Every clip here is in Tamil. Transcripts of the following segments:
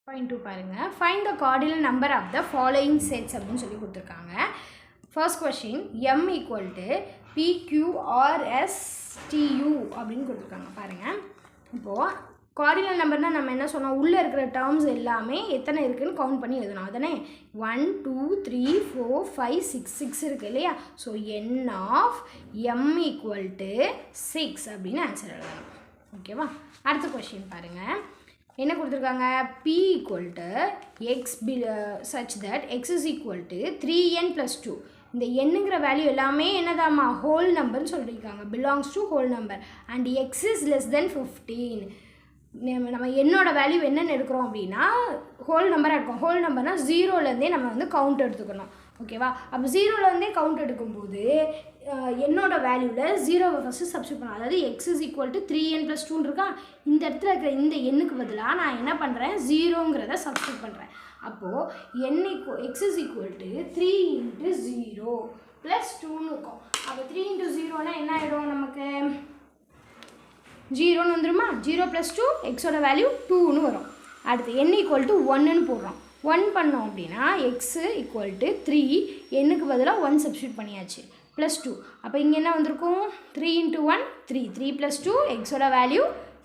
Point 2 பாருங்க. Find the cardinal number of the following sets அப்படின்னு சொல்லி கொடுத்துருக்காங்க. First question, m equal to PQRSTU அப்படின்னு கொடுத்துருக்காங்க பாருங்க. இப்போது கார்டினல் நம்பர்னால் நம்ம என்ன சொன்னோம், உள்ளே இருக்கிற டேர்ம்ஸ் எல்லாமே எத்தனை இருக்குதுன்னு கவுண்ட் பண்ணி எழுதணும். அதானே 1 2 3 4 5 6 இருக்குது இல்லையா. So n of m equal to 6 அப்படின்னு ஆன்சர் எழுதணும். ஓகேவா. அடுத்த கொஸ்டின் பாருங்கள். என்ன கொடுத்துருக்காங்க, p equal to x such that X is equal to 3n + 2. இந்த எண்ணுங்கிற வேல்யூ எல்லாமே என்னதாம்மா, ஹோல் நம்பர்னு சொல்லியிருக்காங்க, belongs to whole number. And X is less than 15. நம்ம என்னோட வேல்யூ என்னென்னு எடுக்கிறோம் அப்படின்னா ஹோல் நம்பராக இருக்கும். ஹோல் நம்பர்னால் ஜீரோலேருந்தே நம்ம வந்து கவுண்ட் எடுத்துக்கணும். ஓகேவா. அப்போ ஜீரோலேருந்தே கவுண்ட் எடுக்கும்போது என்னோட வேல்யூவில் ஜீரோவை ஃபஸ்ட்டு சப்ஸ்டியூட் பண்ணலாம். அதாவது X is equal to 3n + 2 இருக்கா. இந்த இடத்துல இருக்கிற இந்த எண்ணுக்கு பதிலாக நான் என்ன பண்ணுறேன், ஜீரோங்கிறத சப்ஸ்டியூட் பண்ணுறேன். அப்போது எக்ஸ் இஸ் ஈக்குவல் டு 3 × 0 + 2ன்னு இருக்கும். அப்போ 3 × 0னா என்ன ஆகிடும், நமக்கு 0ன்னு வந்துடுமா. 0 + 2 எக்ஸோட வேல்யூ 2ன்னு வரும். அடுத்து n ஈக்குவல் டு 1ன்னு போடுறோம். 1 பண்ணோம் அப்படின்னா எக்ஸ் ஈக்குவல் டு 3, எண்ணுக்கு பதிலாக 1 சப்ஸ்டியூட் பண்ணியாச்சு, +2. அப்போ இங்கே என்ன வந்திருக்கும், 3 × 1 3, 3 + 2 எக்ஸோட வேல்யூ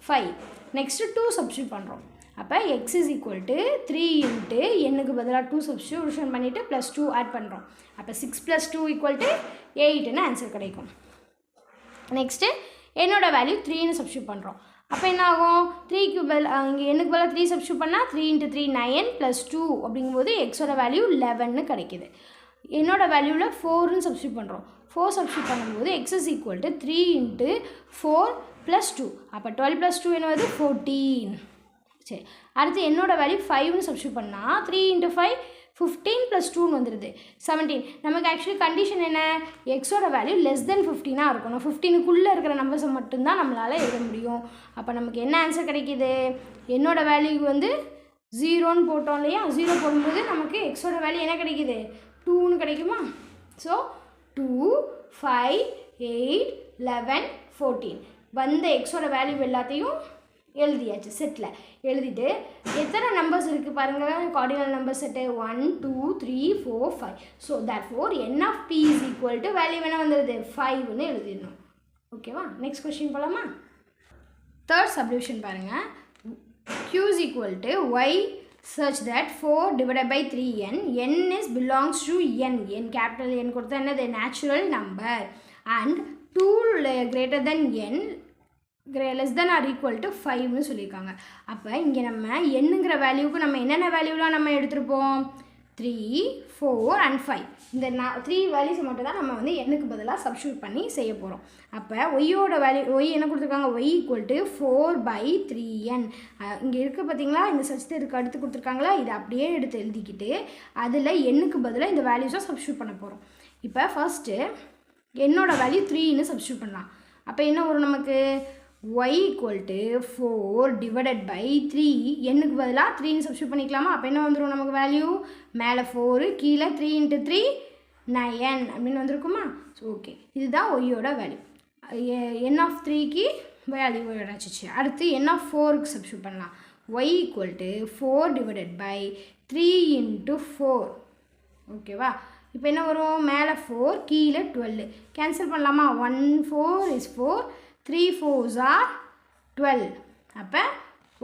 5. நெக்ஸ்ட்டு 2 சப்ஸ்டியூட் பண்ணுறோம். அப்போ எக்ஸ் இஸ் ஈக்குவல் டு 3 × எண்ணுக்கு பதிலாக 2 சப்ஸ்டியூஷன் பண்ணிவிட்டு +2 ஆட் பண்ணுறோம். அப்போ 6 + 2 = 8ன்னு ஆன்சர் கிடைக்கும். நெக்ஸ்ட்டு என்னோட வேல்யூ 3ன்னு சப்ஸ்டியூட் பண்ணுறோம். அப்போ என்ன ஆகும், 3க்கு இங்கே எண்ணுக்கு பதிலாக 3 சப்ஸ்டியூட் பண்ணால் 3 × 3 9 + 2 அப்படிங்கும்போது எக்ஸோட வேல்யூ 11ன்னு கிடைக்கிது. என்னோட வேல்யூவில் 4ன்னு சப்ஸ்டியூட் பண்ணுறோம். 4 சப்ஸ்டியூட் பண்ணும்போது எக்ஸ் இஸ் ஈக்குவல் டு 3 × 4 + 2. அப்போ 12 + 2 என்ன வருது, 14. சரி, அடுத்து என்னோட வேல்யூ 5ன்னு சப்ஸ்டியூட் பண்ணால் 3 × 5 15 + 2ன்னு வந்துடுது, 17. நமக்கு ஆக்சுவலி கண்டிஷன் என்ன, எக்ஸோட வேல்யூ லெஸ் தென் 15ஆக இருக்கணும். 15க்குள்ளே இருக்கிற நம்பர்ஸை மட்டும்தான் நம்மளால் எழுத முடியும். அப்போ நமக்கு என்ன ஆன்சர் கிடைக்கிது, என்னோட வேல்யூ வந்து 0ன்னு போட்டோம் இல்லையா. 0 போடும்போது நமக்கு எக்ஸோட வேல்யூ என்ன கிடைக்கிது, 2ன்னு கிடைக்குமா. ஸோ 2 5 8 11 14 வந்த எக்ஸோட வேல்யூ எல்லாத்தையும் எழுதியாச்சு. செட்டில் எழுதிட்டு எத்தனை நம்பர்ஸ் இருக்குது பாருங்கள், cardinal number set 1 2 3 4 5. So therefore n of p is equal to value என்ன வந்துடுது, 5ன்னு எழுதிடணும். ஓகேவா. நெக்ஸ்ட் கொஸ்டின் போகலாமா. தேர்ட் சப்டிவிஷன் பாருங்கள். q is equal to y such that 4 / 3n, n is belongs to n capital N கொடுத்தா என்னது, natural number. And 2 greater than n less than or equal to 5ன்னு சொல்லியிருக்காங்க. அப்போ இங்கே நம்ம என்னங்கிற வேல்யூவுக்கு நம்ம என்னென்ன வேல்யூலாம் நம்ம எடுத்துருப்போம், 3 4 and 5. இந்த 3 வேல்யூஸ் மட்டும் தான் நம்ம வந்து எண்ணுக்கு பதிலாக சப்ஸ்டியூட் பண்ணி செய்ய போகிறோம். அப்போ ஒய்யோட வேல்யூ, ஒய் என்ன கொடுத்துருக்காங்க, y = 4/3n. இங்கே இருக்க பார்த்தீங்களா, இந்த சச்சத்தை இதுக்கு அடுத்து கொடுத்துருக்காங்களா, இதை அப்படியே எடுத்து எழுதிக்கிட்டு அதில் எண்ணுக்கு பதிலாக இந்த வேல்யூஸை சப்ஸ்டியூட் பண்ண போகிறோம். இப்போ ஃபஸ்ட்டு என்னோட வேல்யூ 3ன்னு சப்ஸ்டியூட் பண்ணலாம். அப்போ என்ன வரும் நமக்கு, y = 4 / 3, எண்ணுக்கு பதிலாக 3ன்னு சப்ஸ்டியூட் பண்ணிக்கலாமா. அப்போ என்ன வந்துடும் நமக்கு வேல்யூ, மேலே 4 கீழே 3 × 3 9 அப்படின்னு வந்துருக்குமா. ஸோ ஓகே, இதுதான் ஒய்யோட வேல்யூ. n of 3க்கு வேல்யூ கிடச்சிச்சு. அடுத்து n of 4க்கு சப்ஸ்டியூட் பண்ணலாம். y = 4 / 3 × 4. ஓகேவா. இப்போ என்ன வரும், மேலே 4 கீழே 12 கேன்சல் பண்ணலாமா. 1 4 is 4, 3 4s are 12. அப்போ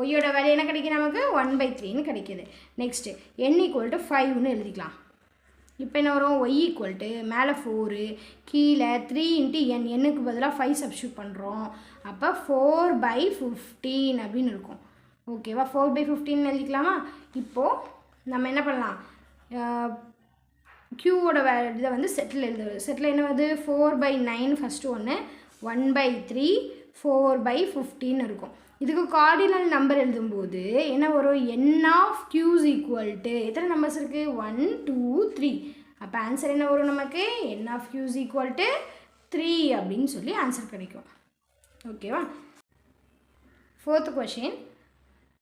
ஒய்யோட வேல்யூ என்ன கிடைக்கும் நமக்கு, 1/3ன்னு கிடைக்கிது. நெக்ஸ்ட்டு n = 5ன்னு எழுதிக்கலாம். இப்போ என்ன வரும், y = மேலே 4 கீழே 3 × n, எண்ணுக்கு பதிலாக 5 சப்ஸ்டியூட் பண்ணுறோம். அப்போ 4/15 அப்படின்னு இருக்கும். ஓகேவா. 4/15 எழுதிக்கலாமா. இப்போது நம்ம என்ன பண்ணலாம், க்யூவோட இதை வந்து செட்டில் எழுதுறது. செட்டில் என்ன வருது, 4/9 ஃபஸ்ட்டு ஒன்று, 1/3 4/15 இருக்கும். இதுக்கு கார்டினல் நம்பர் எழுதும்போது என்ன வரும், n of q is equal to எத்தனை நம்பர்ஸ் இருக்குது, 1 2 3. அப்போ ஆன்சர் என்ன வரும் நமக்கு, n of q is equal to 3 அப்படின்னு சொல்லி ஆன்சர் கிடைக்கும். ஓகேவா. ஃபோர்த் கொஷின்,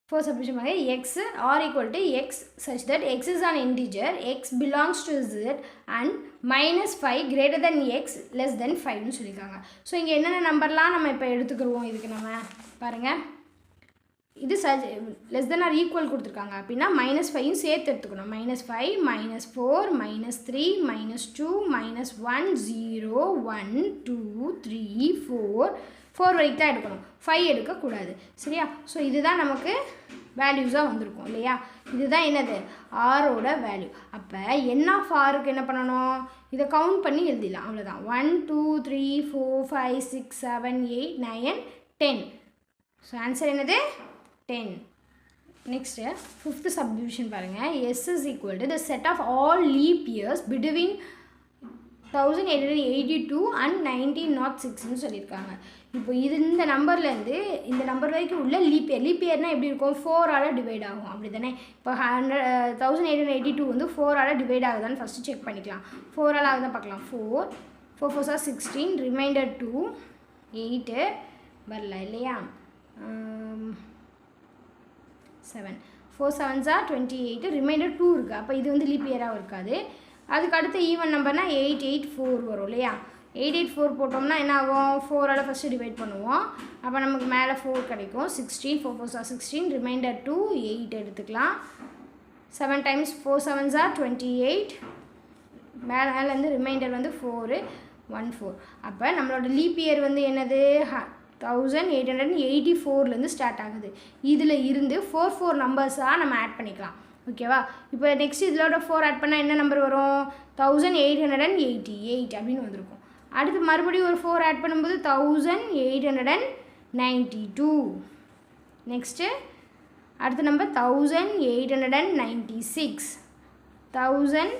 ஃபோர்த் சப்டிவிஷன் பாருங்க. x r = x such that x is an integer, x belongs to z and -5 greater than x less than 5ன்னு சொல்லியிருக்காங்க. ஸோ இங்கே என்னென்ன நம்பர்லாம் நம்ம இப்போ எடுத்துக்கிடுவோம், இதுக்கு நம்ம பாருங்கள். இது லெஸ் தென் ஆர் ஈக்குவல் கொடுத்துருக்காங்க அப்படின்னா -5யும் சேர்த்து எடுத்துக்கணும். -5 -4 -3 -2 -1 0 1 2 3 4 வரைக்கும் தான் எடுக்கணும், 5 எடுக்கக்கூடாது. சரியா? ஸோ இதுதான் நமக்கு வேல்யூஸாக வந்திருக்கும் இல்லையா? இதுதான் என்னது ஆரோட வேல்யூ. அப்போ என் ஆஃப் ஆருக்கு என்ன பண்ணணும், இதை கவுண்ட் பண்ணி எழுதிடலாம், அவ்வளோதான். 1 2 3 4 5 6 7 8 9 10. ஸோ ஆன்சர் என்னது 10. நெக்ஸ்ட்டு 5th சப்டிவிஷன் பாருங்கள். S is equal to the set of all leap years between 1882 and 1906ன்னு சொல்லியிருக்காங்க. இப்போ இந்த நம்பர்லேருந்து இந்த நம்பர் வரைக்கும் உள்ள லீப் இயர்னால் எப்படி இருக்கும், 4ஆல் டிவைட் ஆகும், அப்படி தானே? இப்போ 1882 வந்து 4ஆல் டிவைட் ஆகுதான்னு ஃபஸ்ட்டு செக் பண்ணிக்கலாம். 4ஆல் ஆகுதான் பார்க்கலாம். 4 4 4 16, ரிமைண்டர் 2 8 வரல இல்லையா? 7 4 7s are 28, ரிமைண்டர் 2 இருக்குது. அப்போ இது வந்து லீப் இயராகவும் இருக்காது. அதுக்கு அடுத்த ஈவன் நம்பர்னால் 884 வரும் இல்லையா? 884 போட்டோம்னா என்ன ஆகும், 4ஆல் ஃபஸ்ட்டு டிவைட் பண்ணுவோம். அப்போ நமக்கு மேலே 4 கிடைக்கும். 16 4 4s are 16, ரிமைண்டர் 2 8 எடுத்துக்கலாம். 7 times 4 7s are 28, மேலேருந்து ரிமைண்டர் வந்து 4 1 4. அப்போ நம்மளோட லீப் இயர் வந்து என்னது 1884லேருந்து ஸ்டார்ட் ஆகுது. இதில் இருந்து 4 நம்பர்ஸாக நம்ம ஆட் பண்ணிக்கலாம். ஓகேவா? இப்போ நெக்ஸ்ட் இதோட 4 ஆட் பண்ணால் என்ன நம்பர் வரும், 1888 அப்படின்னு வந்திருக்கும். அடுத்து மறுபடியும் ஒரு 4 ஆட் பண்ணும்போது 1892. நெக்ஸ்ட்டு அடுத்த நம்பர் 1896 1000.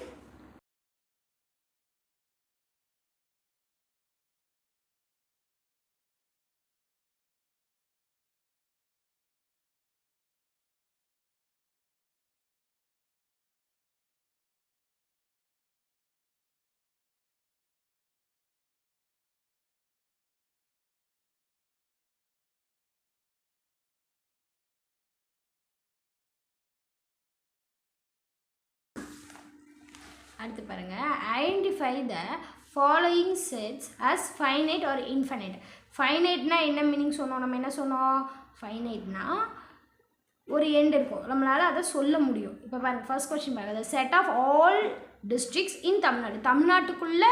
அடுத்து பாருங்கள். Identify the following sets as finite or infinite. ஃபைனைட்னா என்ன மீனிங் சொன்னோம், நம்ம என்ன சொன்னோம், ஃபைனைட்னா ஒரு எண்ட் இருக்கும், நம்மளால் அதை சொல்ல முடியும். இப்போ பாருங்கள் ஃபர்ஸ்ட் கொஸ்டின் பாருங்கள். செட் ஆஃப் ஆல் டிஸ்ட்ரிக்ட்ஸ் இன் தமிழ்நாடு. தமிழ்நாட்டுக்குள்ளே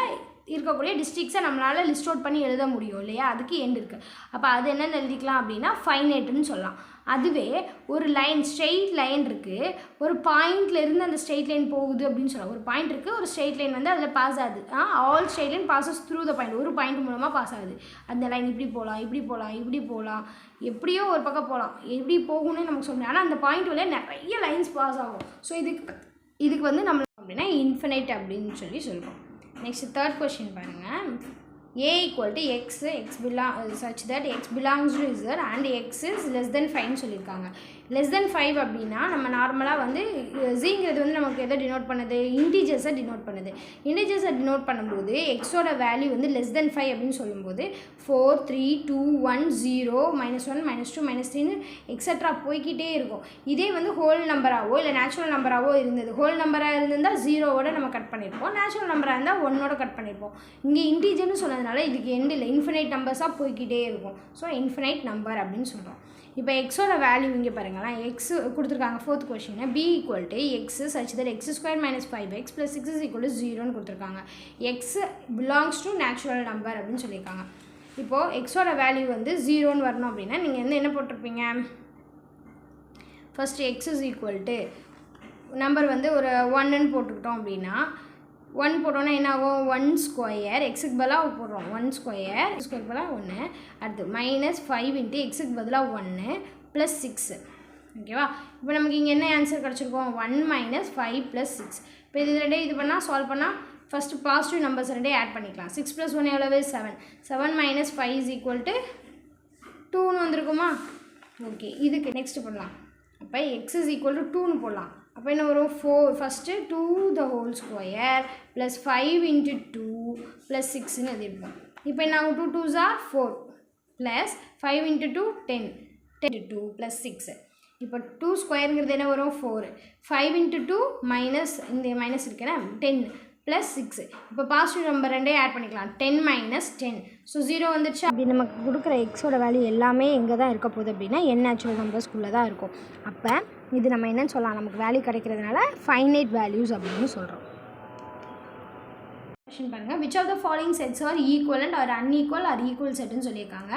இருக்கக்கூடிய டிஸ்ட்ரிக்ஸை நம்மளால் லிஸ்ட் அவுட் பண்ணி எழுத முடியும் இல்லையா? அதுக்கு எண்ட் இருக்குது. அப்போ அது என்னென்னு எழுதிக்கலாம் அப்படின்னா ஃபைனைட்டுன்னு சொல்லலாம். அதுவே ஒரு லைன் ஸ்ட்ரெயிட் லைன் இருக்குது, ஒரு பாயிண்ட்லேருந்து அந்த ஸ்ட்ரெயிட் லைன் போகுது அப்படின்னு சொல்லலாம். ஒரு பாயிண்ட் இருக்குது, ஒரு ஸ்ட்ரெயிட் லைன் வந்து அதில் பாஸ் ஆகுது. All straight line bosses through the point. ஒரு பாயிண்ட் மூலமாக பாஸ் ஆகுது. அந்த லைன் இப்படி போகலாம், இப்படி போகலாம், இப்படி போகலாம், எப்படியோ ஒரு பக்கம் போகலாம், எப்படி போகணும்னு நமக்கு சொல்லணும். ஆனால் அந்த பாயிண்ட் வழியாக நிறைய லைன்ஸ் பாஸ் ஆகும். ஸோ இதுக்கு வந்து நம்ம அப்படின்னா இன்ஃபினைட் அப்படின்னு சொல்லி சொல்கிறோம். நெக்ஸ்ட் தேர்ட் கொஸ்டின் பாருங்கள். A equal to x such that x belongs to Z and x is less than 5 சொல்லியிருக்காங்க. லெஸ் தென் 5 அப்படின்னா நம்ம நார்மலாக வந்து ஜிங்கிறது வந்து நமக்கு எதை டினோட் பண்ணுது, இன்டீஜர்ஸை டினோட் பண்ணுது. இன்டீஜர்ஸை டினோட் பண்ணும்போது எக்ஸோட வேல்யூ வந்து லெஸ் தென் 5 அப்படின்னு சொல்லும்போது 4 3 2 1 0 -1 -2 -3 எக்ஸட்ரா போய்கிட்டே இருக்கும். இதே வந்து ஹோல் நம்பராகவோ இல்லை நேச்சுரல் நம்பராகவோ இருந்தது, ஹோல் நம்பராக இருந்திருந்தால் 0வோட நம்ம கட் பண்ணியிருப்போம், நேச்சுரல் நம்பராக இருந்தால் 1ஓட கட் பண்ணியிருப்போம். இங்கே இன்டீஜர்னு சொன்னதுனால இதுக்கு எண்ட் இல்லை, இன்ஃபினைட் நம்பர்ஸாக போய்கிட்டே இருக்கும். ஸோ இன்ஃபினைட் நம்பர் அப்படின்னு சொல்கிறோம். இப்போ எக்ஸோட வேல்யூ இங்கே பாருங்களேன். எக்ஸ் கொடுத்துருக்காங்க fourth question. P equal to x such that x² - 5x + 6 = 0ன்னு கொடுத்துருக்காங்க. X belongs to natural number அப்படின்னு சொல்லியிருக்காங்க. இப்போது எக்ஸோட வேல்யூ வந்து 0ன்னு வரணும் அப்படின்னா நீங்கள் வந்து என்ன போட்டிருப்பீங்க, first x is equal to number வந்து ஒரு 1ன்னு போட்டுக்கிட்டோம் அப்படின்னா 1 போட்டோன்னா என்ன ஆகும், 1 ஸ்கொயர் எக்ஸுக்கு பதிலாக போடுறோம், 1 ஸ்கொயர் ஸ்கொயருக்கு பதிலாக 1. அடுத்து -5 × எக்ஸுக்கு பதிலாக 1 + 6. ஓகேவா? இப்போ நமக்கு இங்கே என்ன ஆன்சர் கிடச்சிருக்கோம், 1 - 5 + 6. இப்போ இது ரெண்டே இது பண்ணால் சால்வ் பண்ணால் ஃபஸ்ட்டு பாசிட்டிவ் நம்பர்ஸ் ரெண்டே ஆட் பண்ணிக்கலாம். 6 + 1 எவ்வளவு, 7. 7 - 5 = 2ன்னு வந்திருக்குமா? ஓகே, இதுக்கு நெக்ஸ்ட் பண்ணலாம். அப்போ x is equal to 2ன்னு போடலாம். அப்போ என்ன வரும், 4 ஃபஸ்ட்டு 2 the whole square + 5 × 2 + 6ன்னு எழுதிருப்போம். இப்போ என்ன ஆகும், 2 2s are 4 + 5 × 2 10 10 × 2 + 6. இப்போ 2 ஸ்கொயருங்கிறது என்ன வரும், 4. 5 × 2 மைனஸ் இந்த மைனஸ் இருக்குன்னா 10 ப்ளஸ் 6. இப்போ பாசிட்டிவ் நம்பர் ரெண்டையும் ஆட் பண்ணிக்கலாம். 10 மைனஸ் 10. ஸோ 0 வந்துடுச்சு. அப்படி நமக்கு கொடுக்குற எக்ஸோட வேல்யூ எல்லாமே எங்கே தான் இருக்க போகுது அப்படின்னா n நேச்சுரல் நம்பர்ஸ்குள்ளே தான் இருக்கும். அப்போ இது நம்ம என்னன்னு சொல்லலாம், நமக்கு வேல்யூ கிடைக்கிறதுனால ஃபைனைட் வேல்யூஸ் அப்படின்னு சொல்கிறோம். கொஷின் பாருங்கள், which of the following sets are equivalent or unequal or equal செட்டுன்னு சொல்லியிருக்காங்க.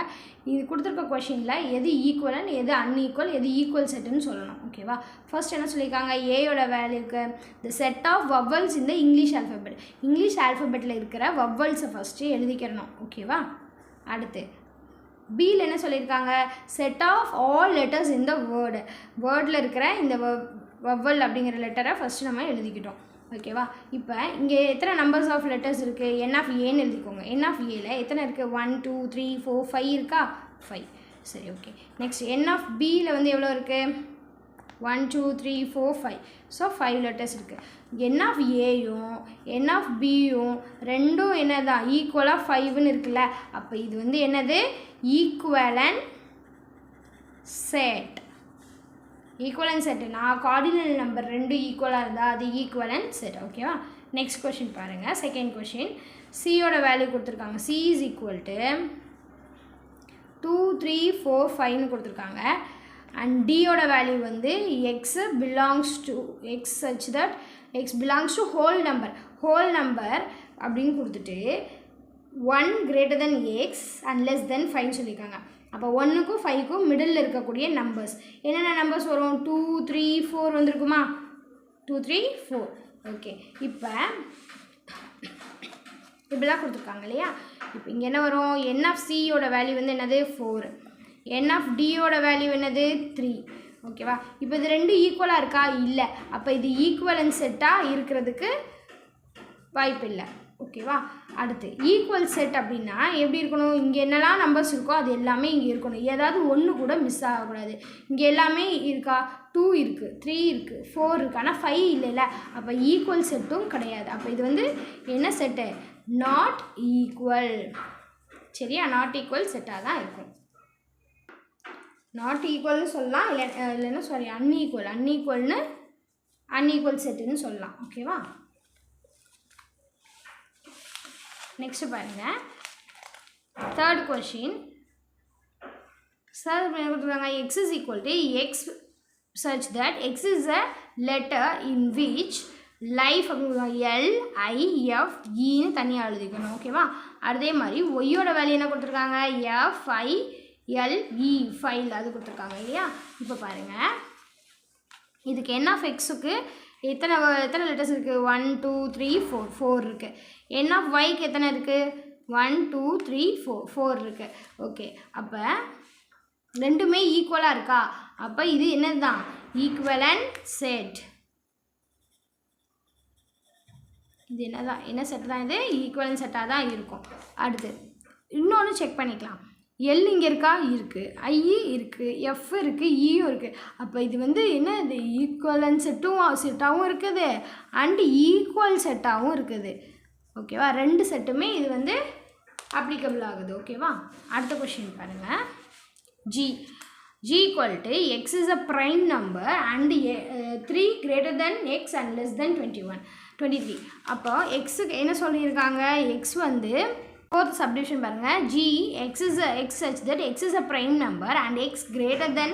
இது கொடுத்துருக்க கொஷினில் எது ஈக்குவலண்ட், எது அன்ஈக்குவல், எது ஈக்குவல் செட்டுன்னு சொல்லணும். ஓகேவா? ஃபர்ஸ்ட் என்ன சொல்லியிருக்காங்க, ஏயோட வேல்யூக்கு த செட் ஆஃப் வவ்வல்ஸ் இந்த இங்கிலீஷ் ஆல்ஃபபெட். இங்கிலீஷ் ஆல்ஃபபெட்டில் இருக்கிற வவ்வல்ஸை ஃபஸ்ட்டு எழுதிக்கிறணும். ஓகேவா? அடுத்து பியில் என்ன சொல்லியிருக்காங்க, செட் ஆஃப் ஆல் லெட்டர்ஸ் இந்த வேர்டில் இருக்கிற இந்த வவ்வல் அப்படிங்கிற லெட்டரை ஃபஸ்ட்டு நம்ம எழுதிக்கிட்டோம். ஓகேவா? இப்போ இங்கே எத்தனை நம்பர்ஸ் ஆஃப் லெட்டர்ஸ் இருக்குது, n ஆஃப் ஏன்னு எழுதிக்கோங்க. n ஆஃப் ஏல எத்தனை இருக்குது, 1 2 3 4 5 இருக்கா, 5. சரி, ஓகே. நெக்ஸ்ட் n ஆஃப் பியில் வந்து எவ்வளோ இருக்குது, 1 2 3 4 5. ஸோ 5 லெட்டர்ஸ் இருக்குது. n ஆஃப் ஏயும் n ஆஃப் பியும் ரெண்டும் என்னதான் ஈக்குவலாக 5ன்னு இருக்குல்ல. அப்போ இது வந்து என்னது, ஈக்குவலண்ட் செட். ஈக்குவலன்ட் செட்டுனா கார்டினல் நம்பர் 2 ஈக்குவலாக இருந்தால் அது ஈக்குவலன்ட் செட். ஓகேவா? நெக்ஸ்ட் கொஷின் பாருங்கள், செகண்ட் கொஷின். சியோட வேல்யூ கொடுத்துருக்காங்க. சி இஸ் ஈக்குவல் டு 2 3 4 5ன்னு கொடுத்துருக்காங்க. அண்ட் டியோட வேல்யூ வந்து x belongs to x such that x belongs to whole number அப்படின்னு கொடுத்துட்டு 1 greater than x and less then 5 சொல்லியிருக்காங்க. அப்போ 1க்கும் 5க்கும் மிடில் இருக்கக்கூடிய நம்பர்ஸ் என்னென்ன நம்பர்ஸ் வரும், 2 3 4 வந்திருக்குமா, 2 3 4. ஓகே, இப்போ இப்படிலாம் கொடுத்துருக்காங்க இல்லையா. இப்போ இங்கே என்ன வரும், n ஆஃப் சியோட வேல்யூ வந்து என்னது 4, n ஆஃப் டியோட வேல்யூ என்னது 3. ஓகேவா? இப்போ இது ரெண்டு ஈக்குவலாக இருக்கா, இல்லை. அப்போ இது ஈக்குவலன்ட் செட்டாக இருக்கிறதுக்கு வாய்ப்பு இல்லை. ஓகேவா? அடுத்து ஈக்குவல் செட் அப்படின்னா எப்படி இருக்கணும், இங்கே என்னெல்லாம் நம்பர்ஸ் இருக்கோ அது எல்லாமே இங்கே இருக்கணும். ஏதாவது ஒன்று கூட மிஸ் ஆகக்கூடாது. இங்கே எல்லாமே இருக்கா, 2 இருக்குது, 3 இருக்குது, 4 இருக்குது, ஆனால் 5 இல்லைல்ல. அப்போ ஈக்குவல் செட்டும் கிடையாது. அப்போ இது வந்து என்ன செட்டு, நாட் ஈக்குவல். சரியா? நாட் ஈக்குவல் செட்டாக தான் இருக்கும். நாட் ஈக்குவல்னு சொல்லலாம், இல்லைன்னா சாரி அன்ஈக்குவல் செட்டுன்னு சொல்லலாம். ஓகேவா? நெக்ஸ்ட் பாருங்கள், தேர்ட் கொஷின். சார் என்ன கொடுத்துருக்காங்க, X is equal to x such that X is a letter in which life அப்படின்னு LIFEன்னு தனியாக எழுதிக்கணும். ஓகேவா? அதே மாதிரி ஒய்யோட வேல்யூ என்ன கொடுத்துருக்காங்க, FILE 5 அது கொடுத்துருக்காங்க இல்லையா. இப்போ பாருங்கள், இதுக்கு n ஆஃப் எக்ஸுக்கு எத்தனை லெட்டர்ஸ் இருக்குது, 1 2 3 4 இருக்குது. n ஆஃப் ஒய்க்கு எத்தனை இருக்குது, 1 2 3 4 இருக்குது. ஓகே, அப்போ ரெண்டுமே ஈக்குவலாக இருக்கா, அப்போ இது என்னது தான் ஈக்குவலன்ட் செட். இது என்ன செட் தான், இது ஈக்குவலன்ட் செட்டாக தான் இருக்கும். அடுத்து இன்னொன்று செக் பண்ணிக்கலாம். எல் இங்கே இருக்கா, இருக்குது. ஐ இருக்குது, எஃப் இருக்குது, ஈயும் இருக்குது. அப்போ இது வந்து என்ன, இது ஈக்குவலன்ட் செட்டாகவும் இருக்குது அண்டு ஈக்குவல் செட்டாகவும் இருக்குது. ஓகேவா? ரெண்டு செட்டுமே இது வந்து அப்ளிகபிள் ஆகுது. ஓகேவா? அடுத்த கொஷின் பாருங்கள். G equal to X is a prime number and 3 greater than x and less தென் 23. அப்போ எக்ஸுக்கு என்ன சொல்லியிருக்காங்க, எக்ஸ் வந்து fourth subdivision பாருங்கள், G x such that x is a prime number and x greater than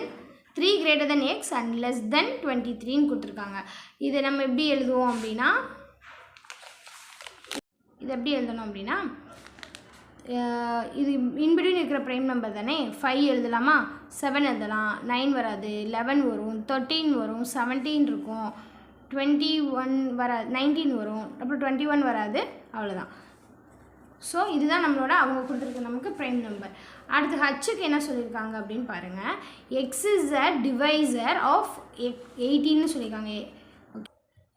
3 greater than x and less than 23ன்னு கொடுத்துருக்காங்க. இதை நம்ம எப்படி எழுதுவோம் அப்படின்னா, இது எப்படி எழுதணும் அப்படின்னா, இது இன்பிட்வீன் இருக்கிற ப்ரைம் நம்பர் தானே. 5 எழுதலாமா, 7 எழுதலாம், 9 வராது, 11 வரும், 13 வரும், 17 இருக்கும், 21 வராது, 19 வரும், அப்புறம் 21 வராது, அவ்வளோதான். ஸோ இதுதான் நம்மளோட அவங்க கொடுத்துருக்க நமக்கு ப்ரைம் நம்பர். அடுத்து ஹச்சுக்கு என்ன சொல்லியிருக்காங்க அப்படின்னு பாருங்கள், x is a divisor of 18ன்னு சொல்லியிருக்காங்க. Okay,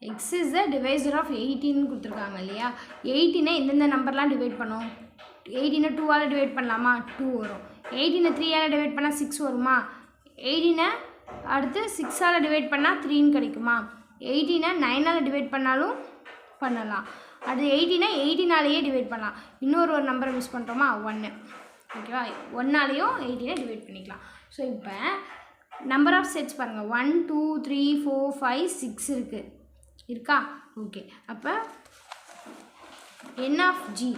x is a divisor of 18ன்னு கொடுத்துருக்காங்க இல்லையா. 18 எந்தெந்த நம்பர்லாம் டிவைட் பண்ணோம், 18 2ஆல் டிவைட் பண்ணலாமா, 2 வரும். 18 3ஆல் டிவைட் பண்ணால் 6 வருமா. 18 அடுத்து 6ஆல் டிவைட் பண்ணால் 3ன்னு கிடைக்குமா. 18 9ஆல் டிவைட் பண்ணாலும் பண்ணலாம். அது 18ஆலேயே டிவைட் பண்ணலாம். இன்னொரு நம்பரை மிஸ் பண்ணுறோமா, 1. ஓகேவா? 1ஆலேயும் 18 டிவைட் பண்ணிக்கலாம். ஸோ இப்போ நம்பர் ஆஃப் செட்ஸ் பாருங்கள், 1 2 3 4 5 6 இருக்கா. ஓகே, அப்போ என் ஆஃப் ஜி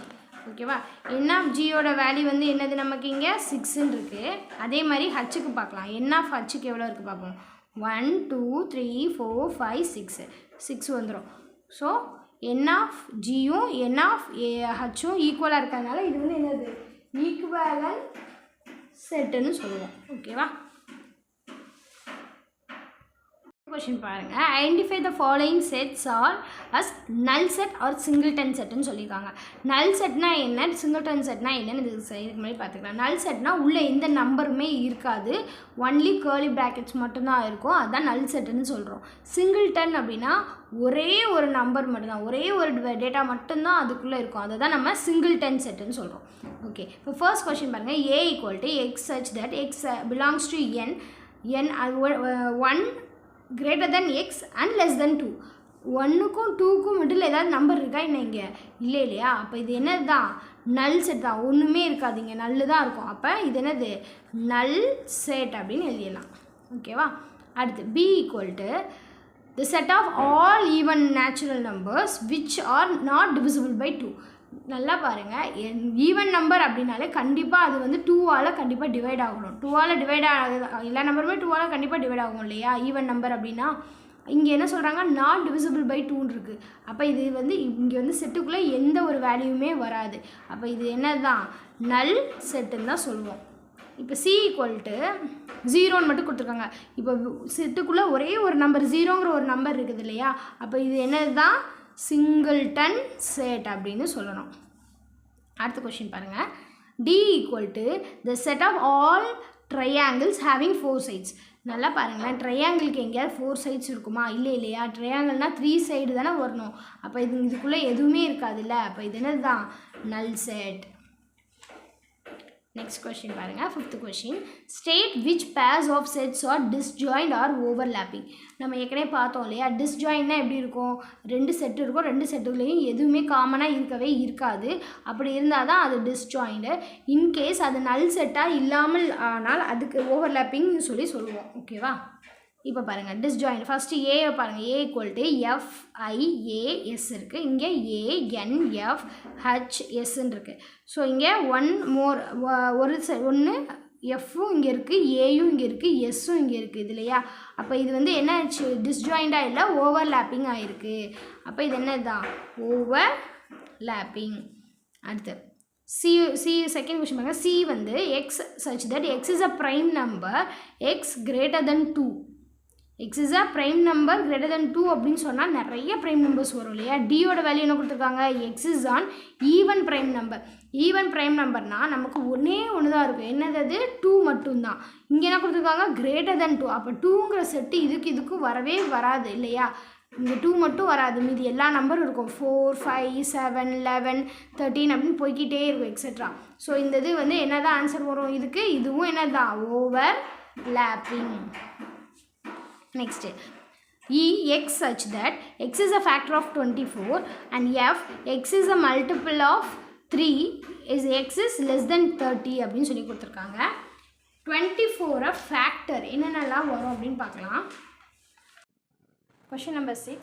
ஓகேவா. என் ஆஃப் ஜியோட வேல்யூ வந்து என்னது நமக்கு இங்கே 6ன்னு இருக்குது. அதே மாதிரி ஹச்சுக்கு பார்க்கலாம். என் ஆஃப் ஹச்சுக்கு எவ்வளோ இருக்குது பார்ப்போம். 1 2 3 4 5 6 6 வந்துடும். ஸோ என் ஆஃப் ஜியும் என் ஆஃப் ஹச்சும் ஈக்குவலாக இருக்கிறதுனால இது வந்து என்னது ஈக்குவலன்ட் செட்டுன்னு சொல்லுவோம். ஓகேவா. கொஷின் பாருங்கள். Identify the following sets are as null set or singleton செட்டுன்னு சொல்லியிருக்காங்க. நல் செட்னா என்ன, சிங்கிள்டன் செட்னா என்னன்னு இதுக்கு முன்னாடி பார்த்துக்கலாம். நல் செட்னா உள்ளே எந்த நம்பருமே இருக்காது, ஒன்லி கேர்லி ப்ராக்கெட்ஸ் மட்டும்தான் இருக்கும், அதுதான் நல் செட்டுன்னு சொல்கிறோம். சிங்கிள்டன் அப்படின்னா ஒரே ஒரு நம்பர் மட்டும்தான், ஒரே ஒரு டேட்டா மட்டும்தான் அதுக்குள்ளே இருக்கும், அதை தான் நம்ம சிங்கிள்டன் செட்டுன்னு சொல்கிறோம். ஓகே. இப்போ ஃபர்ஸ்ட் கொஷின் பாருங்கள். A = x such that x belongs to n 1 greater than x and less than 2. 1க்கும் 2க்கும் middle ஏதாவது நம்பர் இருக்கா என்ன இங்கே இல்லை இல்லையா. அப்போ இது என்னது தான் நல் செட் தான், ஒன்றுமே இருக்காது இங்கே, நல்லு தான் இருக்கும். அப்போ இது என்னது நல் செட் அப்படின்னு எழுதிடலாம். ஓகேவா. அடுத்து B = the set of all even natural numbers which are not divisible by 2. நல்லா பாருங்கள். ஈவன் நம்பர் அப்படின்னாலே கண்டிப்பாக அது வந்து 2ஆல் கண்டிப்பாக டிவைட் ஆகணும். 2ஆல் டிவைட் எல்லா நம்பருமே 2ஆல் கண்டிப்பாக டிவைட் ஆகும் இல்லையா ஈவன் நம்பர் அப்படின்னா. இங்கே என்ன சொல்கிறாங்க, நாட் டிவிசிபிள் பை 2 இருக்குது. அப்போ இது வந்து இங்கே வந்து செட்டுக்குள்ளே எந்த ஒரு வேல்யூமே வராது. அப்போ இது என்ன தான் நல் செட்டுன்னு தான் சொல்லுவோம். இப்போ C = 0ன்னு மட்டும் கொடுத்துருக்காங்க. இப்போ செட்டுக்குள்ளே ஒரே ஒரு நம்பர் 0ங்கிற ஒரு நம்பர் இருக்குது இல்லையா. அப்போ இது என்னது தான் சிங்கிள்டன் செட் அப்படின்னு சொல்லணும். அடுத்த கொஷின் பாருங்கள். D = the set of all triangles having 4 sides. நல்லா பாருங்களேன். ட்ரையாங்கிளுக்கு எங்கேயாவது 4 sides இருக்குமா இல்லை இல்லையா. ட்ரையாங்கிள்னால் 3 சைடு தானே வரணும். அப்போ இதுக்குள்ளே எதுவுமே இருக்காதுல்ல. அப்போ இது என்னது தான் நல் செட். நெக்ஸ்ட் கொஷின் பாருங்கள். 5th question. State which pairs of sets are disjoint or overlapping. நம்ம ஏற்கனவே பார்த்தோம் இல்லையா. டிஸ்ஜாயின்னா எப்படி இருக்கும், 2 செட்டு இருக்கும், 2 செட்டுகளையும் எதுவுமே காமனாக இருக்கவே இருக்காது. அப்படி இருந்தால் தான் அது டிஸ்ஜாயிண்டு. இன்கேஸ் அது நல் செட்டாக இல்லாமல் ஆனால் அதுக்கு ஓவர்லேப்பிங்னு சொல்லுவோம். ஓகேவா. இப்போ பாருங்கள் டிஸ்ஜாயிண்ட். ஃபஸ்ட்டு ஏ பாருங்கள். A = FIAS இருக்குது. இங்கே ANFHSன்னு இருக்குது. ஸோ இங்கே ஒன்று எஃப்பும் இங்கே இருக்குது, ஏயும் இங்கே இருக்குது, எஸ்ஸும் இங்கே இருக்குது இது இல்லையா. அப்போ இது வந்து என்ன ஆச்சு, டிஸ்ஜாயிண்டாக இல்லை ஓவர்லேப்பிங் ஆகிருக்கு. அப்போ இது என்ன தான் ஓவர்லேப்பிங். அடுத்து சி செகண்ட் கொஷின் பாருங்கள். C வந்து x such that x is a prime number x greater than 2. x is a prime number greater than 2 அப்படின்னு சொன்னால் நிறைய ப்ரைம் நம்பர்ஸ் வரும் இல்லையா. டியோட வேல்யூ என்ன கொடுத்துருக்காங்க, x is an even prime number. Even prime நம்பர்னால் நமக்கு ஒன்றே ஒன்று தான் இருக்கும், என்னது அது 2 மட்டும்தான். இங்கே என்ன கொடுத்துருக்காங்க greater than 2. அப்போ 2ங்கிற செட்டு இதுக்கும் வரவே வராது இல்லையா. இங்கே 2 மட்டும் வராது, மீதி எல்லா நம்பரும் இருக்கும். 4 5 7 11 13 அப்படின்னு போய்கிட்டே இருக்கும் எக்ஸெட்ரா. ஸோ இந்த இது வந்து என்ன தான் ஆன்சர் வரும் இதுக்கு, இதுவும் என்ன தான் overlapping. Next, x such that x is a factor of 24 and x is a multiple of 3 is x is less than 30 அப்படின்னு சொல்லி கொடுத்துருக்காங்க. 24 ஃபேக்டர் என்னென்னலாம் வரும் அப்படின்னு பார்க்கலாம். Question number 6.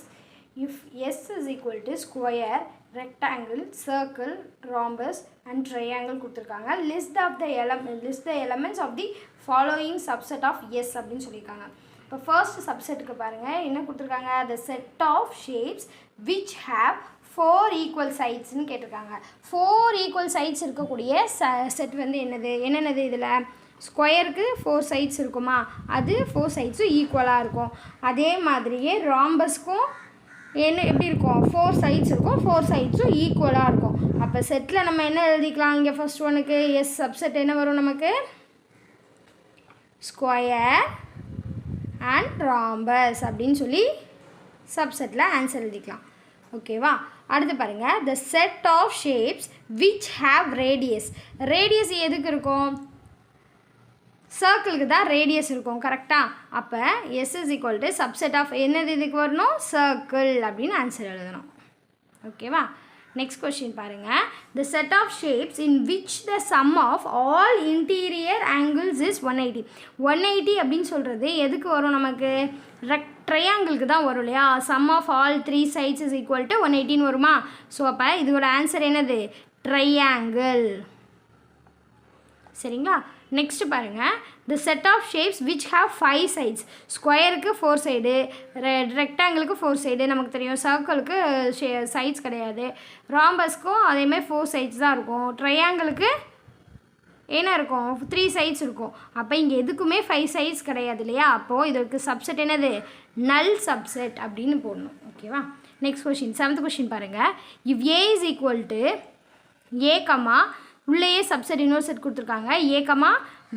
If S is equal to square, rectangle, circle, rhombus and triangle கொடுத்துருக்காங்க. List the elements of the following subset of S அப்படின்னு சொல்லியிருக்காங்க. இப்போ ஃபர்ஸ்ட் சப்செட்டுக்கு பாருங்கள் என்ன கொடுத்துருக்காங்க, the set of shapes which have 4 equal sidesன்னு கேட்டிருக்காங்க. 4 equal sides இருக்கக்கூடிய செட் வந்து என்னென்னது இதில் ஸ்கொயருக்கு 4 sides இருக்குமா, அது 4 sideஸும் ஈக்குவலாக இருக்கும். அதே மாதிரியே ராம்பஸ்க்கும் எப்படி இருக்கும், 4 sides இருக்கும், 4 sideஸும் ஈக்குவலாக இருக்கும். அப்போ செட்டில் நம்ம என்ன எழுதிக்கலாம், இங்கே ஃபர்ஸ்ட் ஒனுக்கு எஸ் சப்செட் என்ன வரும் நமக்கு, ஸ்கொயர் அண்ட் ராம்பஸ் அப்படின்னு சொல்லி சப்செட்டில் ஆன்சர் எழுதிக்கலாம். ஓகேவா. அடுத்து பாருங்கள், the set of shapes which have radius. Radius எதுக்கு இருக்கும், சர்க்கிளுக்கு தான் ரேடியஸ் இருக்கும் கரெக்டாக. அப்போ S is equal to subset of என்னது இதுக்கு வரணும், சர்க்கிள் அப்படின்னு ஆன்சர் எழுதணும். ஓகேவா. நெக்ஸ்ட் கொஸ்டின் பாருங்கள், the set of shapes in which the sum of all interior angles is 180. 180 அப்படின்னு சொல்கிறது எதுக்கு வரும் நமக்கு, ட்ரையாங்கிளுக்கு தான் வரும் இல்லையா, sum of all 3 sides is equal to 118 வருமா. ஸோ அப்போ இதோட ஆன்சர் என்னது, ட்ரையாங்கிள். சரிங்களா. நெக்ஸ்ட் பாருங்கள், the set of shapes which have 5 sides. ஸ்கொயருக்கு 4 சைடு, ரெக்டாங்கிளுக்கு 4 சைடு நமக்கு தெரியும், சர்க்கிளுக்கு சைட்ஸ் கிடையாது, ராம்பஸ்க்கும் அதேமாதிரி 4 sides தான் இருக்கும், ட்ரையாங்கிளுக்கு என்ன இருக்கும் 3 sides இருக்கும். அப்போ இங்கே எதுக்குமே 5 sides கிடையாது இல்லையா. அப்போது இதற்கு சப்செட் என்னது, நல் சப்செட் அப்படின்னு போடணும். ஓகேவா. நெக்ஸ்ட் கொஷின், 7th கொஷின் பாருங்கள். If A is equal to A comma உள்ளேயே சப்செட் இன்னொரு செட் கொடுத்துருக்காங்க ஏ கமா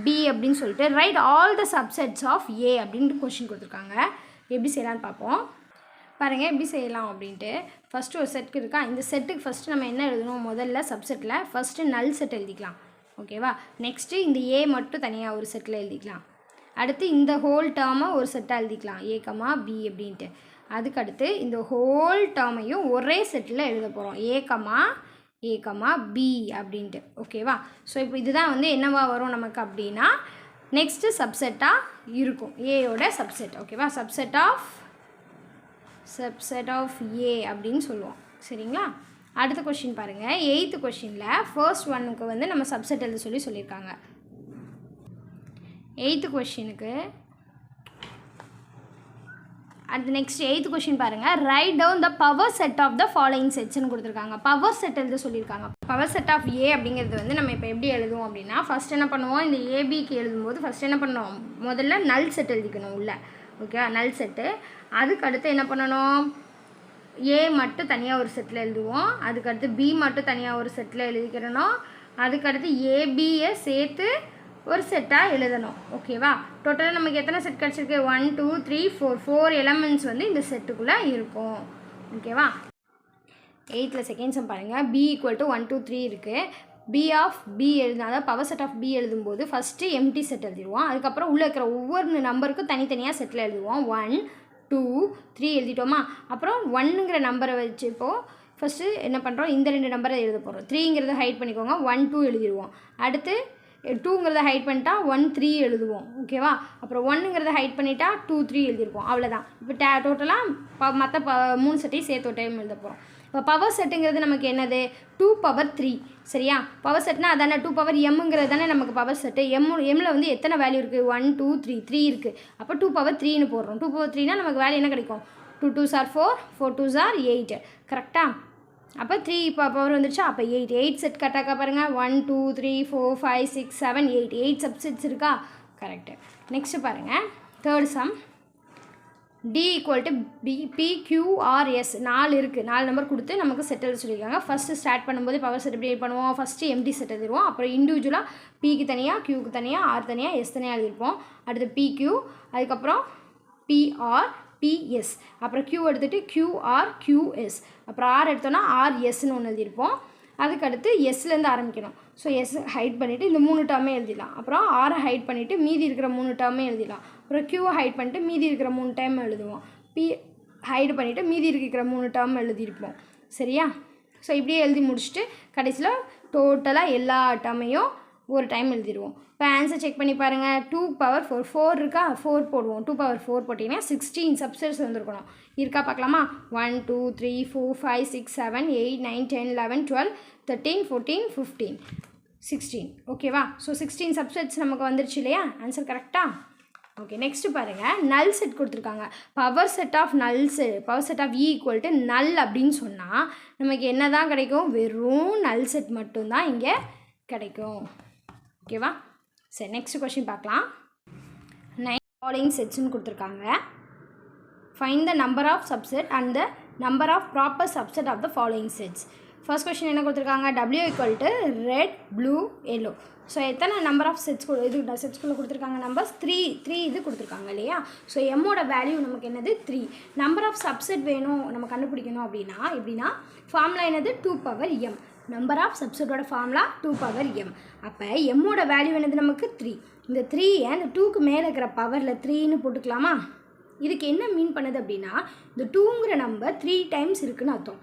பி அப்படின்னு சொல்லிட்டு write all the subsets of A அப்படின்ட்டு கொஷின் கொடுத்துருக்காங்க. எப்படி செய்யலான்னு பார்ப்போம். பாருங்கள் எப்படி செய்யலாம் அப்படின்ட்டு. ஃபஸ்ட்டு ஒரு செட்டுக்கு இருக்கா, இந்த செட்டுக்கு ஃபஸ்ட்டு நம்ம என்ன எழுதணும், முதல்ல சப்செட்டில் ஃபஸ்ட்டு நல் செட் எழுதிக்கலாம். ஓகேவா. நெக்ஸ்ட்டு இந்த ஏ மட்டும் தனியாக ஒரு செட்டில் எழுதிக்கலாம். அடுத்து இந்த ஹோல் டேர்மை ஒரு செட்டாக எழுதிக்கலாம் ஏ கமா பி அப்படின்ட்டு. அதுக்கடுத்து இந்த ஹோல் டேர்மையும் ஒரே செட்டில் எழுத போகிறோம் ஏ கமா பி அப்படின்ட்டு. ஓகேவா. ஸோ இப்போ இதுதான் வந்து என்னவா வரும் நமக்கு அப்படின்னா நெக்ஸ்ட்டு சப்செட்டாக இருக்கும் ஏயோட சப்செட். ஓகேவா. சப்செட் ஆஃப் ஏ அப்படின்னு சொல்லுவோம். சரிங்களா. அடுத்த கொஷின் பாருங்கள். 8th கொஷினில் ஃபர்ஸ்ட் ஒன்னுக்கு வந்து நம்ம சப்செட் எழுத சொல்லியிருக்காங்க. 8th கொஷினுக்கு அடுத்து நெக்ஸ்ட் 8th கொஷின் பாருங்கள். Right down the power set of the following செட்ஸ்ன்னு கொடுத்துருக்காங்க. பவர் செட் எழுத சொல்லியிருக்காங்க. பவர் செட் ஆஃப் ஏ அப்படிங்கிறது வந்து நம்ம இப்போ எப்படி எழுதுவோம் அப்படின்னா ஃபஸ்ட் என்ன பண்ணுவோம், இந்த ஏபிக்கு எழுதும்போது ஃபஸ்ட் என்ன பண்ணுவோம், முதல்ல நல் செட் எழுதிக்கணும் உள்ள. ஓகே, நல் செட்டு. அதுக்கடுத்து என்ன பண்ணணும், ஏ மட்டும் தனியாக ஒரு செட்டில் எழுதுவோம். அதுக்கடுத்து பி மட்டும் தனியாக ஒரு செட்டில் எழுதிக்கிறணும். அதுக்கடுத்து ஏபியை சேர்த்து ஒரு செட்டாக எழுதணும். ஓகேவா. டோட்டலாக நமக்கு எத்தனை செட் கிடச்சிருக்கு, 1 2 3 4 எலமெண்ட்ஸ் வந்து இந்த செட்டுக்குள்ளே இருக்கும். ஓகேவா. 8th செகண்ட் சம் பாருங்கள். பி ஈக்குவல் டு 1 2 3 இருக்குது. பி எழுதுனா அதாவது பவர் செட் ஆஃப் பி எழுதும்போது ஃபஸ்ட்டு எம்டி செட் எழுதிடுவோம். அதுக்கப்புறம் உள்ளே இருக்கிற ஒவ்வொரு நம்பருக்கும் தனித்தனியாக செட்டில் எழுதுவோம். 1 2 3 எழுதிட்டோமா. அப்புறம் 1ங்கிற நம்பரை வச்சு இப்போது ஃபஸ்ட்டு என்ன பண்ணுறோம், இந்த 2 நம்பரை எழுத போகிறோம். 3ங்கிறத ஹைட் பண்ணிக்கோங்க, 1 2 எழுதிடுவோம். அடுத்து 2ங்கிறத ஹைட் பண்ணிட்டா 1 3 எழுதுவோம். ஓகேவா. அப்புறம் 1ங்கிறத ஹைட் பண்ணிட்டா 2 3 எழுதியிருப்போம். அவ்வளோதான். இப்போ டோட்டலாக மற்ற 3 செட்டையும் சேர்த்து ஒரு டைம் எழுத போகிறோம். இப்போ பவர் செட்டுங்கிறது நமக்கு என்னது, 2 power 3. சரியா. பவர் செட்னா அதானே 2 power mங்கிறது தானே நமக்கு பவர் செட்டு. எம்மில் வந்து எத்தனை வேல்யூ இருக்குது, 1 2 3 இருக்குது. அப்போ 2 power 3ன்னு போடுறோம். 2 power 3னா நமக்கு வேல்யூ என்ன கிடைக்கும், 2 2s are 4 4 2s are 8. கரெக்டாக. அப்போ 3 பவர் வந்துருச்சா, அப்போ 8 செட் கரெக்டாக பாருங்கள். 1 2 3 4 5 6 7 8 சப்செட்ஸ் இருக்கா. கரெக்டு. நெக்ஸ்ட்டு பாருங்கள். 3rd sum. D equal to PQRS 4 இருக்குது. 4 நம்பர் கொடுத்து நமக்கு செட் எழுத சொல்லியிருக்காங்க. ஃபஸ்ட்டு ஸ்டார்ட் பண்ணும்போது பவர் செட் எப்படி பண்ணுவோம், ஃபஸ்ட்டு எம்டி செட் எழுதிடுவோம். அப்புறம் இண்டிவிஜுவலாக பிக்கு தனியாக, கியூக்கு தனியாக, ஆர் தனியாக, எஸ் தனியாக எழுதியிருப்போம். அடுத்து PQ, அதுக்கப்புறம் PR PS, அப்புறம் Q எடுத்துகிட்டு QR QS, அப்புறம் R எடுத்தோன்னா RSன்னு ஒன்று எழுதியிருப்போம். அதுக்கடுத்து எஸ்லேருந்து ஆரம்பிக்கணும். ஸோ எஸ் ஹைட் பண்ணிவிட்டு இந்த 3 டேர்மே எழுதிடலாம். அப்புறம் ஆரை ஹைட் பண்ணிவிட்டு மீதி இருக்கிற 3 டேர்மே எழுதிடலாம். அப்புறம் Qவை ஹைட் பண்ணிட்டு மீதி இருக்கிற 3 டைம் எழுதுவோம். P ஹைட் பண்ணிவிட்டு மீதி இருக்கிற 3 டேர்ம் எழுதியிருப்போம். சரியா. ஸோ இப்படியே எழுதி முடிச்சுட்டு கடைசியில் டோட்டலாக எல்லா டேர்மையும் ஒரு டைம் எழுதிடுவோம். இப்போ ஆன்சர் செக் பண்ணி பாருங்கள். 2 power 4 இருக்கா, 4 போடுவோம். 2 power 4 போட்டிங்கன்னா 16 சப்செட்ஸ் வந்துருக்கணும். இருக்கா பார்க்கலாமா. 1 2 3 4 5 6 7 8 9 10 11 12 13 14 15 16. ஓகேவா. ஸோ 16 சப்செட்ஸ் நமக்கு வந்துருச்சு இல்லையா. ஆன்சர் கரெக்டாக. ஓகே. நெக்ஸ்ட்டு பாருங்கள். நல் செட் கொடுத்துருக்காங்க. Power set of E equal to null அப்படின்னு சொன்னால் நமக்கு என்ன தான் கிடைக்கும், வெறும் நல் செட் மட்டும்தான் இங்கே கிடைக்கும். ஓகேவா. சரி, நெக்ஸ்ட் கொஸ்டின் பார்க்கலாம். 9 ஃபாலோயிங் செட்ஸ்ன்னு கொடுத்துருக்காங்க. Find the number of subset and the number of proper subset of the following sets. First question என்ன கொடுத்துருக்காங்க, W equal to red blue yellow. So எத்தனை நம்பர் ஆஃப் செட்ஸ் செட்ஸ்குள்ளே கொடுத்துருக்காங்க, நம்பர்ஸ் 3 இது கொடுத்துருக்காங்க இல்லையா. ஸோ எம்மோட வேல்யூ நமக்கு என்னது 3. நம்பர் ஆஃப் சப்செட் வேணும் நம்ம கண்டுபிடிக்கணும் அப்படின்னா எப்படின்னா ஃபார்முலா என்னது 2 power m. நம்பர் ஆஃப் சப்செட்டோட ஃபார்முலா 2 power m. அப்போ எம்மோட வேல்யூ என்னது நமக்கு 3. இந்த 3 அந்த 2க்கு மேலே இருக்கிற பவரில் 3ன்னு போட்டுக்கலாமா. இதுக்கு என்ன மீன் பண்ணுது அப்படின்னா இந்த 2ங்கிற நம்பர் 3 டைம்ஸ் இருக்குதுன்னு அர்த்தம்.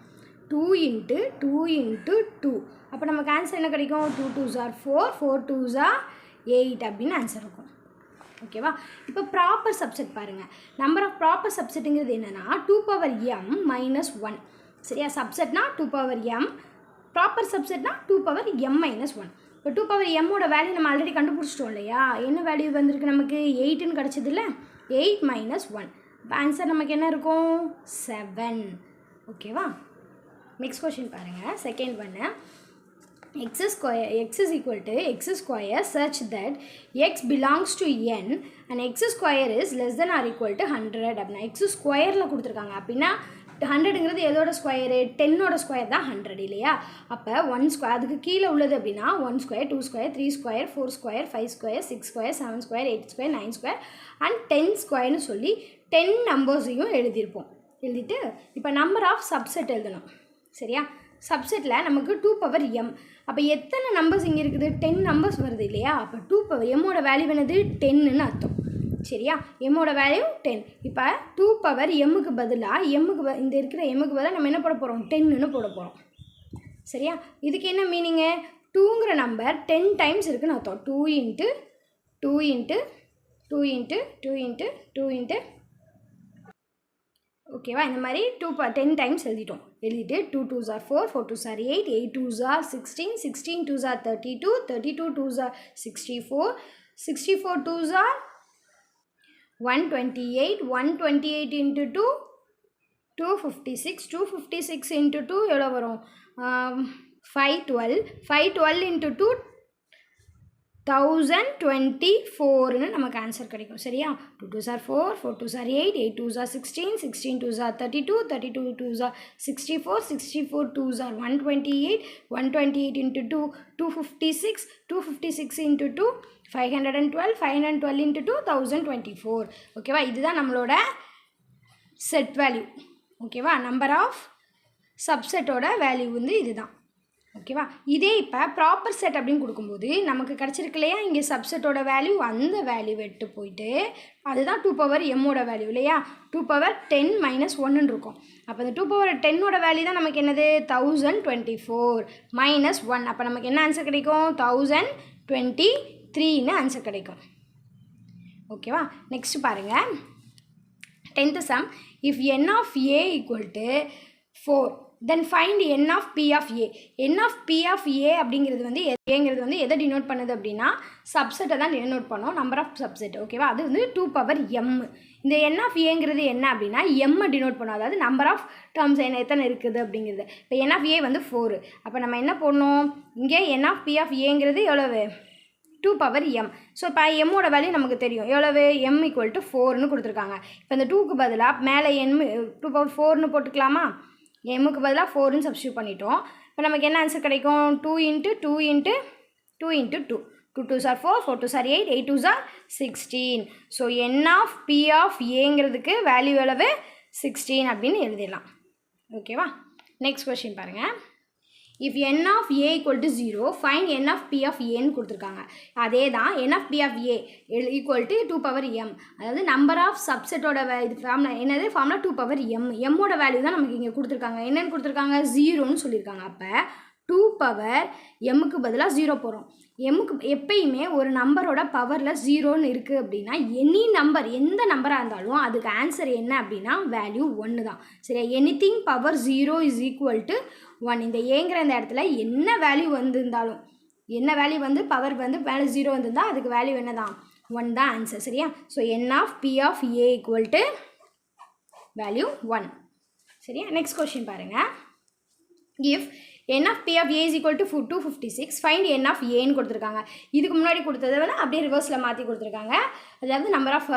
2 × 2 × 2. அப்போ நமக்கு ஆன்சர் என்ன கிடைக்கும், 2 2s are 4 4 2s are 8 அப்படின்னு ஆன்சர் இருக்கும். ஓகேவா? இப்போ ப்ராப்பர் சப்செட் பாருங்கள். நம்பர் ஆஃப் ப்ராப்பர் சப்செட்டுங்கிறது என்னென்னா 2m - 1. சரியா? சப்செட்னா 2m, ப்ராப்பர் சப்செட்னா 2m-1. இப்போ 2m வேல்யூ நம்ம ஆல்ரெடி கண்டுபிடிச்சிட்டோம் இல்லையா? என்ன வேல்யூ வந்திருக்கு நமக்கு? 8ன்னு கிடச்சது இல்லை? 8 - 1. இப்போ ஆன்சர் நமக்கு என்ன இருக்கும்? 7. ஓகேவா? நெக்ஸ்ட் கொஷின் பாருங்கள். செகண்ட் ஒன்று, x is equal to x square such that x belongs to n and x square is less than or equal to 100 அப்படின்னா x ஸ்கொயரில் கொடுத்துருக்காங்க. அப்படின்னா 100ங்கிறது எதோட ஸ்கொயரு? 10ஓட ஸ்கொயர் தான் 100 இல்லையா? அப்போ 1 ஸ்கொயர் அதுக்கு கீழே உள்ளது அப்படின்னா 1 square, 2 square, 3 square, 4 square, 5 square, 6 square, 7 square, 8 square, 9 square and 10 ஸ்கொயர்னு சொல்லி 10 நம்பர்ஸையும் எழுதியிருப்போம். எழுதிட்டு இப்போ நம்பர் ஆஃப் சப்செட் எழுதணும். சரியா? சப்செட்டில் நமக்கு 2m. அப்போ எத்தனை நம்பர்ஸ் இங்கே இருக்குது? 10 நம்பர்ஸ் வருது இல்லையா? அப்போ 2m எம்மோட வேல்யூ என்னது? 10ன்னு அர்த்தம். சரியா? எம்மோட வேல்யூ 10. இப்போ 2m பதிலாக இந்த இருக்கிற எம்முக்கு பதிலாக நம்ம என்ன போட போகிறோம்? 10ன்னு போட போகிறோம். சரியா? இதுக்கு என்ன மீனிங்கு? 2ங்கிற நம்பர் 10 டைம்ஸ் இருக்குன்னு அர்த்தம். 2 × 2 × 2 × 2 × 2 × ஓகேவா? இந்த மாதிரி 10 டைம்ஸ் எழுதிட்டோம். எழுதிட்டு 2 2s are 4, 4 2s are 8, 8 2s are 16, 16 2s are 32, 32 2s are 64, 64 2s are 128, 128 into 2, 256, 256 into 2 எவ்வளோ வரும்? 512, 512 into 2, 1024ன்னு நமக்கு ஆன்சர் கிடைக்கும். சரியா? 2 2s are 4, 4 2s are 8, 8 2s are 16, 16 2s are 32, 32 2s are 64, 64 2s are 128, 128 into 2, 256, 256 into 2, 512, 512 into 2, 1024. ஓகேவா? இதுதான் நம்மளோட செட் வேல்யூ. ஓகேவா? நம்பர் ஆஃப் சப்செட்டோட வேல்யூ வந்து இதுதான். ஓகேவா? இதே இப்போ ப்ராப்பர் செட் அப்படின்னு கொடுக்கும்போது நமக்கு கிடச்சிருக்கு இல்லையா? இங்கே சப்செட்டோட வேல்யூ, அந்த வேல்யூ வெட்டு போயிட்டு அதுதான் 2m வேல்யூ இல்லையா? 210 - 1ன்னு இருக்கும். அப்போ இந்த 210ஓட வேல்யூ தான் நமக்கு என்னது? 1024 - 1. அப்போ நமக்கு என்ன ஆன்சர் கிடைக்கும்? 1023ன்னு ஆன்சர் கிடைக்கும். ஓகேவா? நெக்ஸ்ட் பாருங்கள். 10th sum. If n of a equal to 4, then find n of p of a. n of p of a அப்படிங்கிறது வந்து ஏங்கிறது வந்து எதை டினோட் பண்ணுது அப்படின்னா சப்செட்டை தான் டினோட் பண்ணோம். Number of subset. ஓகேவா? அது வந்து 2m. இந்த n of aங்கிறது என்ன அப்படின்னா m டினோட் பண்ணும். அதாவது நம்பர் ஆஃப் டேர்ம்ஸ் எத்தனை இருக்குது அப்படிங்கிறது. இப்போ n of a வந்து 4. அப்போ நம்ம என்ன பண்ணணும்? இங்கே n of p of aங்கிறது எவ்வளவு? 2m. ஸோ இப்போ எம்மோட வேல்யூ நமக்கு தெரியும். எவ்வளவு? m = 4ன்னு கொடுத்துருக்காங்க. இப்போ இந்த 2க்கு பதிலாக மேலே n 2/4ன்னு போட்டுக்கலாமா? எம்முக்கு பதிலாக 4ன்னு சப்ஸ்டியூட் பண்ணிட்டோம். இப்போ நமக்கு என்ன ஆன்சர் கிடைக்கும்? 2 × 2 × 2 × 2. 2 2s are 4, 4 2s are 8, 8 2s are 16. So n of p of aங்கிறதுக்கு வேல்யூ எவ்வளவு? 16 அப்படின்னு எழுதிடலாம். ஓகேவா? நெக்ஸ்ட் கொஸ்டின் பாருங்கள். If n of a equal to 0, find n of p of a ன்னு கொடுத்துருக்காங்க. அதே தான் n of p of a equal to 2m. அதாவது நம்பர் ஆஃப் சப்செட்டோட இது ஃபார்முலா என்னது? Formula 2m. எம்மோட வேல்யூ தான் நமக்கு இங்கே கொடுத்துருக்காங்க. என்னென்னு கொடுத்துருக்காங்க? 0ன்னு சொல்லியிருக்காங்க. அப்போ 2m பதிலாக 0 போகிறோம். எம்முக்கு எப்பயுமே ஒரு நம்பரோட பவரில் 0ன்னு இருக்குது அப்படின்னா எனி நம்பர், எந்த நம்பராக இருந்தாலும் அதுக்கு ஆன்சர் என்ன அப்படின்னா வேல்யூ 1 தான். சரியா? Anything power 0 is equal to 1. இந்த ஏங்கிற இந்த இடத்துல என்ன வேல்யூ வந்திருந்தாலும், என்ன வேல்யூ வந்து பவர் வந்து வேல்யூ 0 வந்திருந்தால் அதுக்கு வேல்யூ என்ன தான்? 1 தான் ஆன்சர். சரியா? So n of p of a equal to value 1. சரியா? நெக்ஸ்ட் கொஸ்டின் பாருங்கள். If n of p of a is equal to 256, find n of a ன்னு கொடுத்துருக்காங்க. இதுக்கு முன்னாடி கொடுத்ததை வந்து அப்படியே ரிவர்ஸில் மாற்றி கொடுத்துருக்காங்க. அதாவது நம்பர் ஆஃப்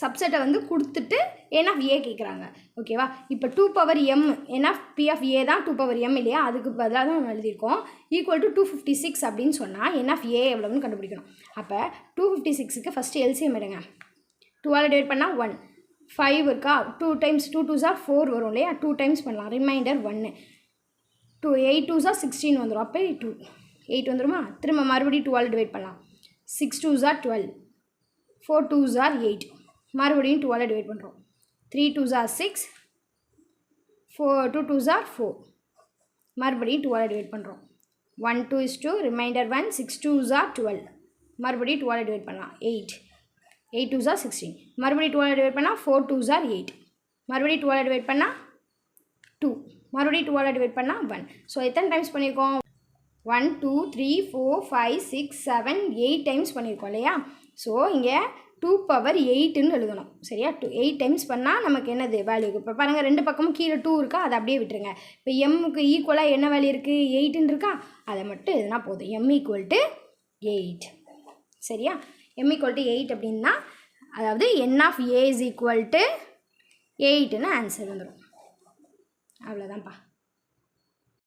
சப்செட்டை வந்து கொடுத்துட்டு n of a கேட்குறாங்க. ஓகேவா? இப்போ 2m n of p of a தான் 2m இல்லையா? அதுக்கு பதிலாக தான் நம்ம எழுதியிருக்கோம். ஈக்குவல் டு 256 அப்படின்னு சொன்னால் n of a எவ்வளோன்னு கண்டுபிடிக்கணும். அப்போ 256க்கு ஃபஸ்ட்டு எல்சிஎம் எடுங்க. 2ஆல் டிவைட் பண்ணால் 1, 5 இருக்கா? 2 டைம்ஸ் 2 2s are 4 வரும் இல்லையா? 2 டைம்ஸ் பண்ணலாம். ரிமைண்டர் 1. 8 2s are 16 வந்துடும். அப்போ 8 வந்துடுமா? திரும்ப மறுபடியும் 2ஆல் டிவைட் பண்ணலாம். 6 2s are 12, 4 2s are 8, மறுபடியும் 2ஆல் டிவைட் பண்ணுறோம். 3 2s are 6, 2 2s are 4, மறுபடியும் 2ஆல் டிவைட் பண்ணுறோம். 1 2 is 2, ரிமைண்டர் 1, 6 2s are 12, மறுபடியும் 2ஆல் டிவைட் பண்ணலாம். 8, 8 2s are 16. மறுபடியும் 12 டிவைட் பண்ணால் 4 2s are 8. மறுபடியும் 12 டிவைட் பண்ணால் 2. மறுபடியும் 12 டிவைட் பண்ணால் 1. ஸோ எத்தனை டைம்ஸ் பண்ணியிருக்கோம்? 1 2 3 4 5 6 7 8 டைம்ஸ் பண்ணியிருக்கோம் இல்லையா? ஸோ இங்கே 2 power 8ன்னு எழுதணும். சரியா? 8 டைம்ஸ் பண்ணால் நமக்கு என்னது வேல்யூ? இப்போ பாருங்கள், ரெண்டு பக்கமும் கீழே 2 இருக்கா, அதை அப்படியே விட்டுருங்க. இப்போ எம்முக்கு ஈக்குவலாக என்ன வேல்யூ இருக்குது? 8ன்னு இருக்கா, அதை மட்டும் எதுனா போதும். m = 8. சரியா? m = 8 அப்படின்னா அதாவது n of a = 8ன்னு ஆன்சர் வந்துடும். அவ்வளோதான்ப்பா.